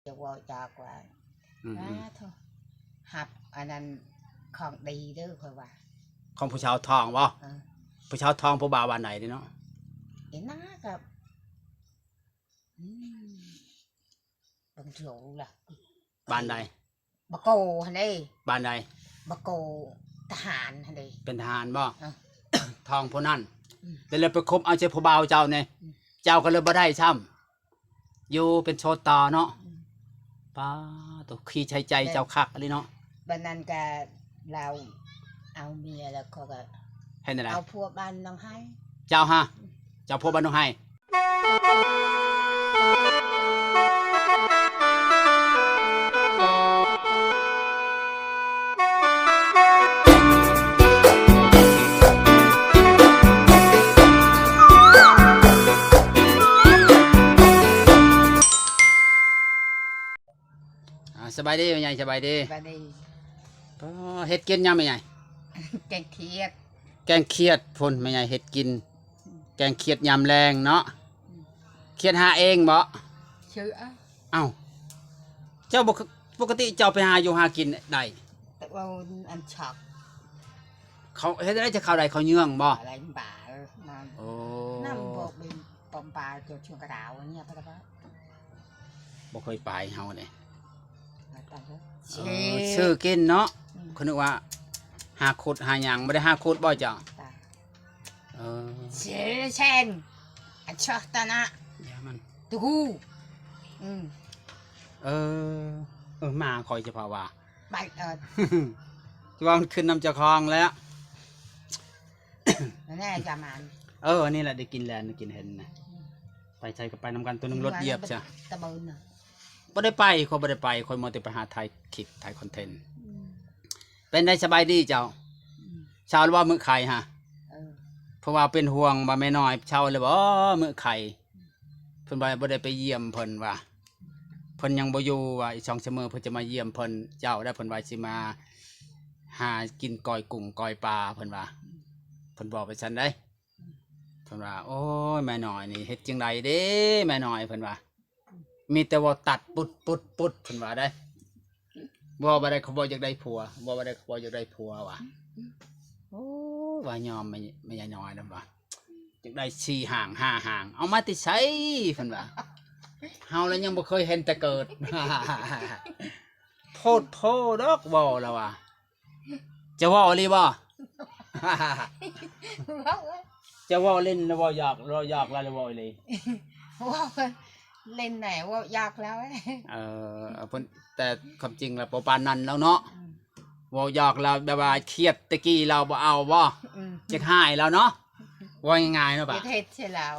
จะว่าจากว่าเถอะหับอันนั้นของดีเด้อคอยว่าของผู้ชาวทองบ่ผู้ชาวทองผู้บ่าววันไหนเนาะเห็นหน้ากับบังโฉล่ะบ้านใดบะโกฮันเด้บ้านใดบะโกทหารฮันเด้เป็นทหารบ่ทองผู้นั้นเลยไปคบเอาเจ้าผู้บ่าวเจ้าเนี่ยเจ้าก็เลยบ่ได้ซ้ำอยู่เป็นโชตอเนาะป้าตัวขี้ใจใจเจ้าคักอะไรเนาะบันนั้นก็เราเอาเมียแล้วเขาก็ให้อะไรเอาพวกบ้านน้องให้เจ้าฮะเจ้าพวกบ้านน้องให้สบายดีไหมยายสบายดีเฮ็ดกินยังไหมยายแกงเขียดแกงเขียดพ่นไหมยายเฮ็ดกินแกงเขียดยำแรงเนาะเขียดหาเองบ่ชื่อเอ้าเจ้าปกติเจ้าไปหาอยู่หากินได้แต่ว่าอันช็อกเขาเฮ็ดได้จะเข้าได้เขาเยื่องบ่อะไรบ่าโอ้น้ำบอกเป็นปอมปลาเกี่ยวช่วงกระดาวเนี่ยพะครับบ่เคยไปเฮาเนี่ยชื่อกินเนาะคนนึกว่าหาขุดหาหยังไม่ได้หาขุดบ่จ้ะชื่อเชนอันชอบตานะเดี๋ยวมันตู้มาคอยจะพาว่าไปจะวางขึ้นน้ำจะคลองแล้วแน่จะมันอันนี้แหละได้กินแล้วได้กินเห็นนะไปใช้กับไปนำกันตัวนึงรถเหยียบจ้ะตะเบินไม่ได้ไปเขาไม่ได้ไปคอยมอแต่ไปหาถ่ายคลิปถ่ายคอนเทนต์เป็นได้สบายดีเจ้าชาวว่ามือไข่ฮะเพราะว่าเป็นห่วงว่าไม่น้อยชาวเลยบอกมือไข่เพิ่นบ่ได้ไปเยี่ยมเพิ่นว่าเพิ่นยังบ่อยู่ว่าอีก2 ชั่วโมงเพิ่นจะมาเยี่ยมเพิ่นเจ้าได้เพิ่นว่าสิมาหากินก้อยกุ้งก้อยปลาเพิ่นว่าเพิ่นบอกไปฉันได้เพิ่นว่าโอ้ยแม่น้อยนี่เฮ็ดจังไดเด้แม่น้อยเพิ่นว่ามีแต่ว่าตัดปุดเพิ่นว่าได้บ่ได้เขาบ่อยากได้ผัวบ่ได้เขาบ่อยากได้ผัวว่ะโอ้ว่ายอมไม่ยายน้อยนำว่าอยากได้4 ห่าง5 ห่างเอามาติไสเพิ่นว่าเฮาแล้วยังบ่เคยเห็นแต่เกิดโพดโพดอกบ่แล้วว่ะจะเว้าอีหลีบ่จะเว้าเล่นแล้วบ่อยากแล้วแล้วบ่อีหลีว่าเล่นไหนว่ายากแล้วแต่ความจริงแล้วปานนั้นแล้วเนาะว่ายากแล้วแบบว่าเครียดตะกี้เราบ่เอาบ่จะหายแล้วเนาะว่าง่ายๆเนาะป่ะเฮ็ดเชลาว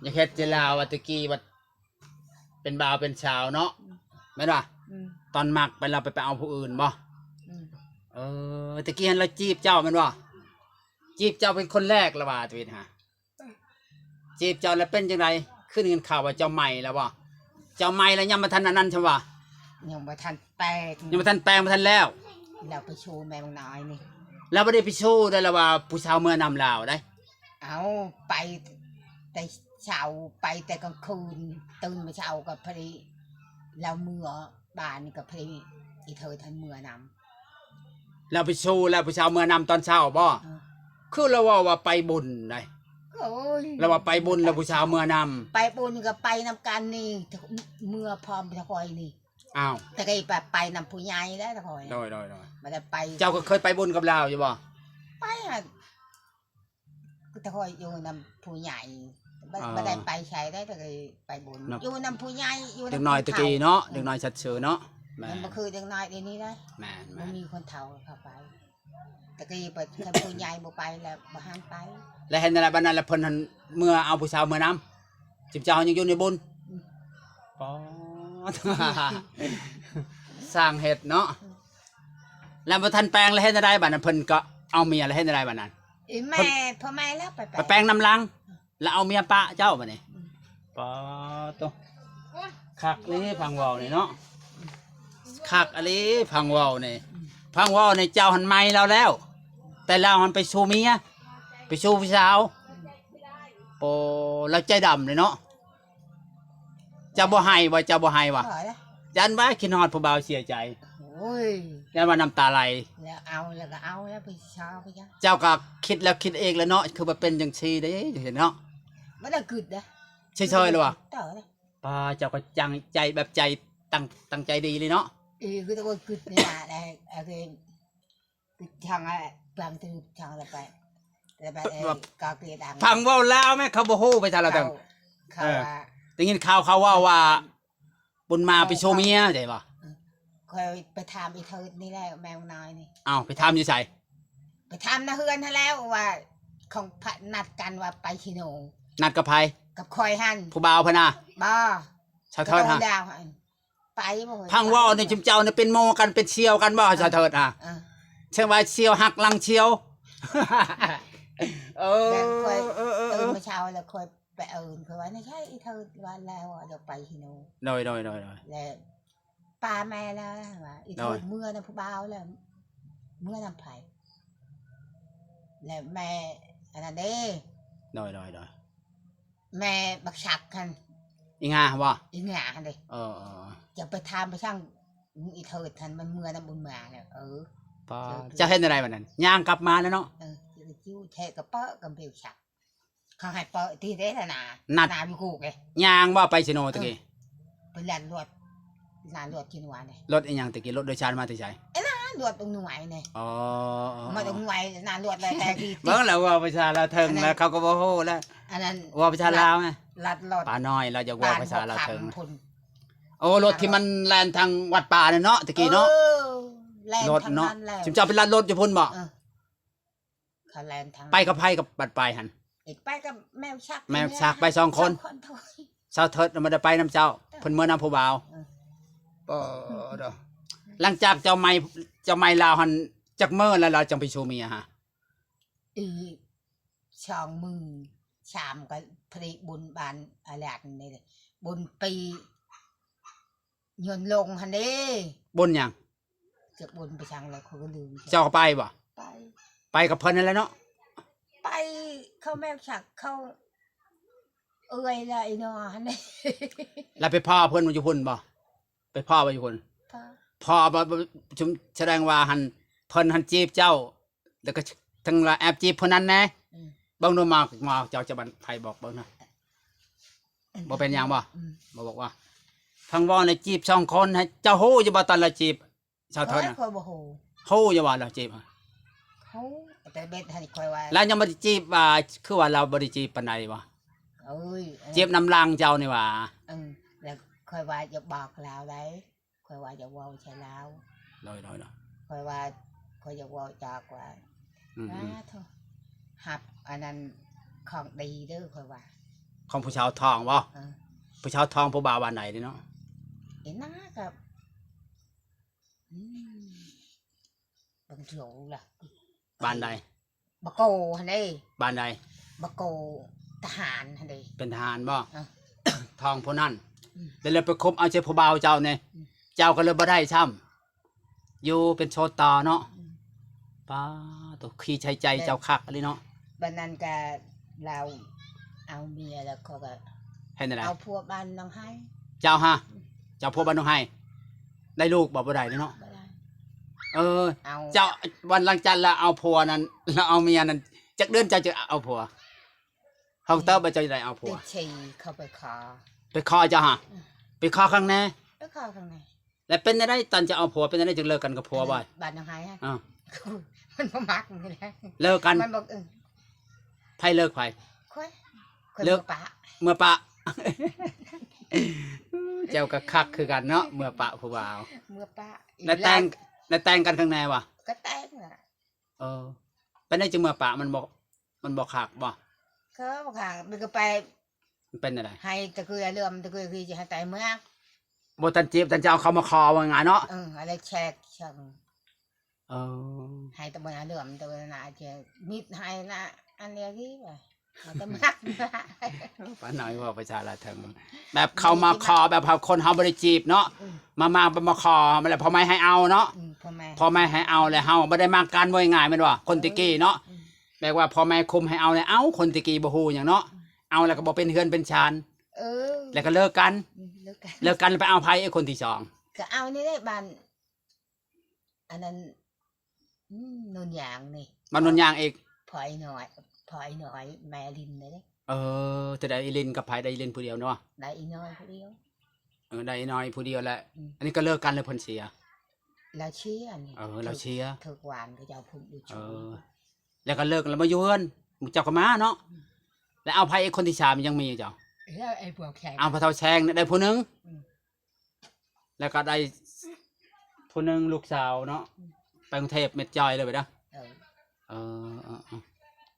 อย่าเฮ็ดเจลาวตะกี้ว่าเป็นบ่าวเป็นสาวเนาะแม่นบ่ตอนมักไปเราไปเอาผู้อื่นบ่ตะกี้เราจีบเจ้าแม่นบ่จีบเจ้าเป็นคนแรกละว่าตวินฮะจีบเจ้าแล้วเป็นจังไดขึ้นเงินข่าวว่าเจ้าใหม่แล้วบ่เจ้าใหม่แล้วยังบ่ทันอันนั้นใช่บ่ยังบ่ทันแปลงยังบ่ทันแปลงบ่ทันแล้วเราไปโชว์แม่บางน้อยนี่เราบ่ได้ไปโชว์ได้แล้วว่าผู้สาวเมื่อนำลาวได้เอาไปแต่เช้าไปแต่กลางคืนตื่นมาเช้ากับพอดีเราเมื่อบ้านนี่กับพอดีอีเธอทันเมื่อนำเราไปโชว์แล้วผู้สาวเมื่อนำตอนเช้าบ่คือเราว่าไปบุญได้เราว่าไปบุญแล้วผู้สาวเมื่อนำไปบุญกับไปนำกันนี่เมื่อพร้อมตะคอยนี่อ้าวแต่ก็ไปนำผู้ใหญ่ได้ตะคอยโดยมาได้ไปเจ้าก็เคยไปบุญกับเราอยู่บ่ไปตะคอยอยู่นำผู้ใหญ่ไม่ได้ไปใช้ได้แต่ไปบุญอยู่นำผู้ใหญ่อยู่เด็กน้อยตะกี้เนาะเด็กน้อยชัดเชื่อเนาะมันก็คือเด็กน้อยเดี๋ยวนี้ได้มันมีคนเฒ่าเข้าไปตะกี้ไปผู้ใหญ่บ่ไปแล้วบ่ห้ามไปแล้วเห็นอะไรบ้านนั้นแล้วเพิ่นเมื่อเอาผู้สาวเมื่อนำจิบเจ้ายังอยู่ในบุญป๋อสร้างเห็ดเนาะแล้วบ่ทันแปลงแล้วเฮ็ดได้บัดนั้นเพิ่นก็เอาเมียแล้วเฮ็ดได้บัดนั้นแม่พ่อแม่แล้วไปแปลงน้ำลังแล้วเอาเมียปะเจ้าบัดนี้ป๋อตัวคักนี่พังเว้านี่เนาะคักอะลีพังเว้านี่พังเว้านี่เจ้าหันไม้เราแล้วแต่เราหันไปสู่เมียไปสู่ผู้สาวโอ้แล้วใจดำเลยเนาะจะบ่ให้ว่าจะบ่ให้ว่ะ ยันว่าคิดฮอดผู้บ่าวเสียใจ โอ้ย ยันว่าน้ำตาไหล แล้วเอาแล้วก็เอาแล้วไปชาวไปจ้ะ เจ้าก็คิดแล้วคิดเองแล้วเนาะคือว่าเป็นจังซี่เด้เห็นเนาะ ไม่ได้กึดนะ เฉยๆเลยว่ะ ต่อเลย ป้าเจ้าก็จังใจแบบใจตั้งใจดีเลยเนาะ คือตัวกึดนี่แหละได้อะไรกึดช่างอะไรบางทีช่างอะไรไปแต่ไปก็เกลียดดัง ฟังเว้าลาวไหมเขาบ่ฮู้ไปซะแล้วจัง เขาว่า ได้ยินข่าวเขาว่าบุญมาไปโชว์เมียใช่ป่ะ คอยไปทำอีเทิดนี่แหละแมวน้อยนี่ อ้าวไปทำอยู่ไส ไปทำนะเฮือนท่าแล้วว่าของพัดนัดกันว่าไปชิโน นัดกับไผ กับคอยหัน ผู้บ่าวพะนะ บ่ ชาวเทิดฮะ ดาวหั่นไปบ่ พังเว้าในจุมเจ้าเนี่ยเป็นโมกันเป็นเชียวกันบ่ชาวเทิดฮะ เออ เชื่อว่าเชียวหักหลังเชียวเออ แล้วคอย เออ ตื่นมาเช้าแล้วคอยไปเอิญคอยว่าไม่ใช่อีเทิดว่าแล้วว่าเดี๋ยวไปชิโน โดย แล้วป้าแม่แล้วว่าอีเทิดเมื่อนะผู้บ่าวแล้วเมื่อนำไผแล้วแม่อันนั้นเด้ โดย แม่บักฉักกัน อีงาบ่ อีหงาหันเด้ เออ จะไปทำไปช่างอีเทิดทันมันเมื่อน้ำบุญมาเนี่ยป้าจะเห็นอะไรวันนั้นย่างกลับมาแล้วเนาะ จะจิ้วแทะกระเปาะกับเบลฉักเขาให้เปาะที่ได้ละนาวิกูไง ย่างบ่ไปชิโนตะกี้ ไปลานรวดกินหวานเนี่ย รถอีหยังตะกี้รถโดยสารมาแต่ไส รวดตรงหน่วยเนี่ย อ๋อ มาตรงหน่วยนานรวดเลยแต่ที่ เบิ่งแล้วว่าประชาลาวเทิงแล้วเขาก็บ่ฮู้แล้ว อันนั้น ว่าประชาลาวไง ลัดรถ ป่าน้อยเราจะว่าประชาลาวเทิง พุ่น โอ้รถที่มันแล่นทางวัดป่าเนี่ยเนาะตะกี้เนาะ แลน รถ ทาง เนาะ นั้นแล้ว สิมเจ้าเป็นร้านรถอยู่พุ่นบ่ เขาแลนทาง ไปกับไผกับบัดไปหั่น อีกไปกับแมวชัก แมวชักไป2คน โถ่ เช้าเทิดมันได้ไปนํเจ้าเพิ่นเมื่อนำผู้บ่าว เออ เด้อหลังจากเจ้าไม่ลาวหั่นจักเมื่อแล้วเราจังไปโชว์เมียฮะ อีช่องมือชามก็พริบุญบานอะไรนี่เลยบุญปียนลงฮันเด้ บนหยัง เกือบบุญไปช่างแล้วเขาก็ลืม เจ้าก็ไปบ่ ไป ไปกับเพิ่นนั่นแหละเนาะ ไปเข้าแม่ฉักเข้าเอ้ยละไอ้นอฮันเด้ แล้วไปพ่อเพิ่นอยู่พุ่นบ่ไปพ่อบ่อยู่พุ่น พ่อ พ่อบ่ชุมแสดงว่าหันเพิ่นหันจีบเจ้า แล้วก็ทั้งละแอบจีบเพิ่นนั้นแน่เบิ่งดูมาเจ้าจะบันไผบอกเบิ่งนะบ่เป็นหยังบ่ บ่บอกว่าพังว่าในจีบ2คนให้เจ้าฮู้อยู่บ่ตอนละจีบชาวเทิดน่ะ คอยบ่โห ฮู้อยู่ว่าเราจีบ เขาแต่เบ็ดให้คอยว่า แล้วยังบ่ได้จีบว่าคือว่าเราบ่ได้จีบปานใดบ่ เอ้ย จีบน้ำลางเจ้านี่ว่า แล้วคอยว่าจะบอกลาวได้คอยว่าจะเว้าใช่ลาว โดย คอยว่าคอยจะเว้าจากว่า อืม เถอะหับอันนั้นของดีเด้อคอยว่า ของผู้ชาวทองบ่ เออ ผู้ชาวทองผู้บ่าวบ้านไหนนี่เนาะ เห็นหน้ากับบางโถล่ะ บ้านใด บะโกฮันเด้ บ้านใด บะโกทหารฮันเด้ เป็นทหารบ่ เออ ทองผู้นั้น อืม แล้วเลยไปคบเอาใจผู้บ่าวเจ้าเนี่ย อืม เจ้าก็เลยบ่ได้ซ้ำอยู่เป็นโชตต่อเนาะป้าตัวขี้ใช้ใจเจ้าคักอะไรเนาะ บันนั้นก็เราเอาเมียแล้วเขาก็ เห็นอะไร เอาพวกบ้านน้องให้ เจ้าฮะเจ้าพวกบ้านน้องให้ได้ลูกบอกบ่ได้เนาะ บ่ได้ เออ เอา เจ้าวันหลังจันทร์แล้วเอาผัวนั้นแล้วเอาเมียนั้นจักเดือนเจ้าจะเอาผัวเขาเติบไปเจ้าจะได้เอาผัว ติดชีเข้าไปขอ ไปคอเจ้าฮะไปคอข้างแน่ ไปขอข้างใน แล้วเป็นได้ตอนจะเอาผัวเป็นได้จึงเลิกกันกับผัวบ่อย บ้านน้องให้ฮะ อ้าว มันบ่มักนี่แหละ เลิกกัน มันบอกไผเลิกไผ ค่อย เลิก ปะ เมื่อปะ เจ้าก็คักคือกันเนาะเมื่อปะผู้บ่าว เมื่อปะ แล้วแต่งกันข้างในวะ ก็แต่งน่ะ เออเป็นได้จึงเมื่อปะมันบอกคักบ่ เขาบอกค่ะมันก็ไป มันเป็นอะไร ให้ตะเกียเรื่อมตะเกียคือจะให้ตายเมื่อ บ่ตันจีบตันจะเอาเขามาคอว่าไงเนาะ อะไรแชกช่าง เออ ให้ตะเมื่อเรื่อมตะเมื่อน่ะจะมิดให้นะอันเนี้ยที่ว่าตะมัก ป้าน้อยว่าประชาชนแบบเขามาคอแบบเขาคนเขาบ่ได้จีบเนาะมาคอมาแล้วพอไม่ให้เอาเนาะ พอไม่ให้เอาเลยเฮาบ่ได้มากันบ่ง่ายแม่นบ่คนตะกี้เนาะแปลว่าพอแม่คุมให้เอาเลยเอาคนตะกี้บ่ฮู้หยังเนาะเอาแล้วก็บ่เป็นเฮือนเป็นชานแล้วก็เลิกกัน เลิกกัน แล้วไปเอาไผไอ้คนที่สอง ก็เอานี่ได้บ้านอันนั้นนุ่นยางนี่ มันนนยางอีก พอไอ้หน่อยแม่ลินเลยเด้ จะได้อีลินกับไผได้อีลินผู้เดียวเนาะ ได้อีน้อยผู้เดียว ได้อีน้อยผู้เดียวแหละ อืม อันนี้ก็เลิกกันเลยเพิ่นเสีย แล้วเชียร์นี่ เราเชียร์ เถิกหวานก็จะเอาพุ่นดูชู แล้วก็เลิกแล้วมาอยู่เฮือนเจ้าก็มาเนาะแล้วเอาไผอีกคนที่สามยังมีเจ้า แล้วไอ้พวกแขก เอาพระเฒ่าแชงเนี่ยได้ผู้หนึง อืม แล้ว แล้วก็ได้ผู้หนึงลูกสาวเนาะไปกรุงเทพเม็ดจอยเลยไปนะ เออ เออ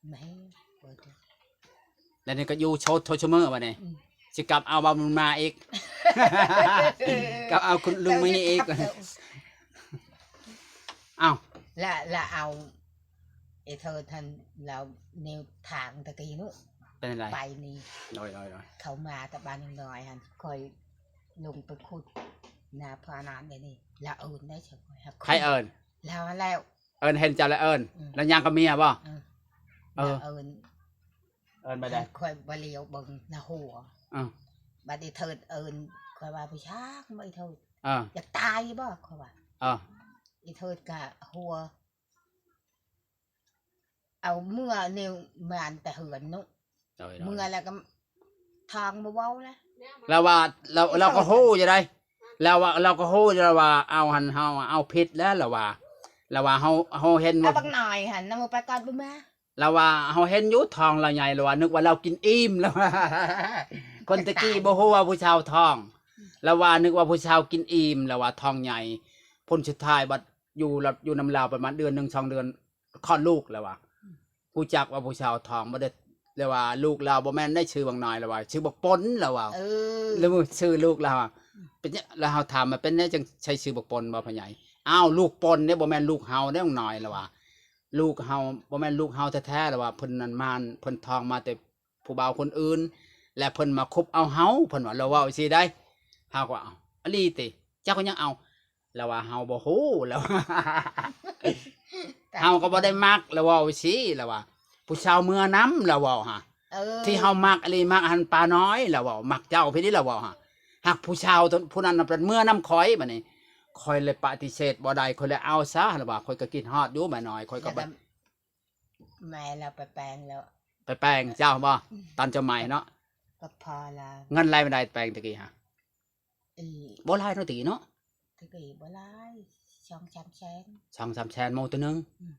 ไม่เปิด แล้วนี่ก็อยู่โชว์โทชเมอร์วะเนี่ย อืม สิกลับเอาบามุนมาอีก กลับเอาคุณลุงมาอีกเอ้า และเอาไอ้เธอทันเราแนวทางตะกี้นู้น เป็นอะไร ไปนี่ ลอย เขามาแต่บ้านยังน้อยฮันคอยลงไปขุดนาพานานเลยนี่แล้วเอิญได้เฉยครับ ใครเอิญ แล้ว เอิญเห็นเจ้าแล้วเอิญ อืม แล้วยังกับเมียป่ะ แล้วเอิญ เอิญไปได้ คอยบเลียวเบิ่งหน้าหัว อ่า บัดนี้เถิดเอิญคอยว่าไปชากไม่เถิด อ่า อยากตายบ่คอยว่า อ่า อีเถิดกะหัว เอาเมื่อเนี่ยวมานแต่เหือนนุเมื่อแล้วก็ทางมาเว้าแล้ว แล้วว่าเราก็ฮู้จะได้แล้วว่าเราก็ฮู้จะว่าเอาหันเฮาเอาผิดแล้วเราว่าเฮาเห็น เอา ว่า บักหน่อยหันนำมาไปก่อนบ่มา เราว่าเฮาเห็นอยู่ทองเราใหญ่เราว่านึกว่าเรากินอิ่มแล้วว่า คนตะกี้บ่ฮู้ว่าผู้ชาวทองเราว่านึกว่าผู้ชาวกินอิ่มแล้วว่าทองใหญ่พ้นสุดท้ายบัดอยู่นำลาวประมาณเดือน1 2 เดือนคลอดลูกแล้วว่าผู้จักว่าผู้ชาวทองบ่ได้แล้วว่าลูกเราบ่แม่นได้ชื่อบางน้อยแล้วว่าชื่อบักปนแล้วว่า แล้วมือชื่อลูกเราอะเป็นเนี่ยแล้วเฮาถามมาเป็นเนี่ยจังใช้ชื่อบักปนบ่พ่อใหญ่อ้าวลูกปนเนี่ยบ่แม่นลูกเฮาได้บางน้อยแล้วว่า ลูกเฮาบ่แม่นลูกเฮาแท้ๆแล้วว่าเพิ่นนั่นมานเพิ่นทองมาแต่ผู้บ่าวคนอื่น และเพิ่นมาคบเอาเฮาเพิ่นว่าเราเว้าสิได้เฮาก็เอาอลีติเจ้าก็ยังเอาแล้วว่าเฮาบ่ฮู้แล้ว เฮาก็บ่ได้มักแล้วเว้าสิแล้วว่า ผู้ชาวเมือน้ำแล้วเว้าฮะที่เฮามักอลีมักหันปลาน้อยแล้วเว้ามักเจ้าพี่นี่แล้วเว้าฮะหักผู้ชาวผู้นั้นน่ะเป็นเมื่อน้ำข่อยบัดนี้ข่อยเลยปฏิเสธบ่ได้ข่อยเลยเอาซะแล้วว่าข่อยก็กินฮอดอยู่แม่น้อยข่อยก็บ่ แม่เราไปแปลงแล้ว ไปแปลงเจ้าบ่ตอนเจะใหม่เนาะ ก็พอละ เงินไรไม่ได้แปลงตะกี้ฮะ อี บ่หลายเนาะตะกี้เนาะ ตะกี้บ่หลาย2-3แสน 2-3 แสนโมตัวหนึง อืม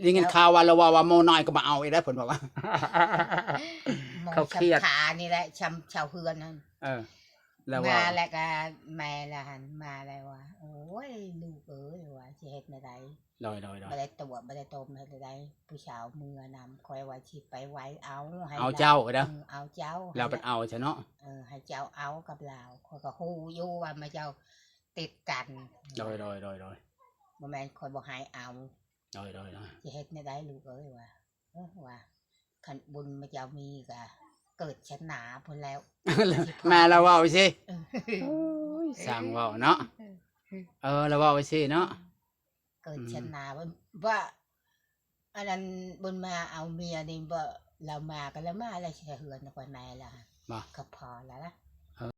ได้ยินข่าวว่าเราว่าโมน้อยก็มาเอาอีกได้เพิ่นบอกว่า หมอ เขาเครียด ชำขานี่แหละชาวเฮือนนั่น แล้วว่า มาแล้วก็แม่ละหันมาแล้วว่าโอ้ยลูกเอ้ยว่าสิเฮ็ดแนวใด ลอย บ่ได้ตัวบ่ได้ตมเฮ็ดแนวใดผู้สาวมือนำคอยว่าสิไปไว้เอาให้ เอาเจ้าเด้อ เอาเจ้า แล้วเป็นเอาใช่เนาะ ให้เจ้าเอากับเราคอยก็ฮู้อยู่ว่ามาเจ้าติดกัน ลอย บ่แม่นคอยบ่ให้เอา ลอย สิเฮ็ดแนวใดลูกเอ้ยว่าว่าคันบุญมาเจ้ามีก็เกิดชะหนาพุ่นแล้ว แม่เราเว้าสิ เออ สร้างเว้าเนาะเราเว้าสิเนาะ เกิดชะหนาว่าอันนั้นบุญมาเอาเมียนี่บ่เรามากันแล้วมาอะไรเหือนกว่าแม่ล่ะ บ่ ก็พอแล้วล่ะ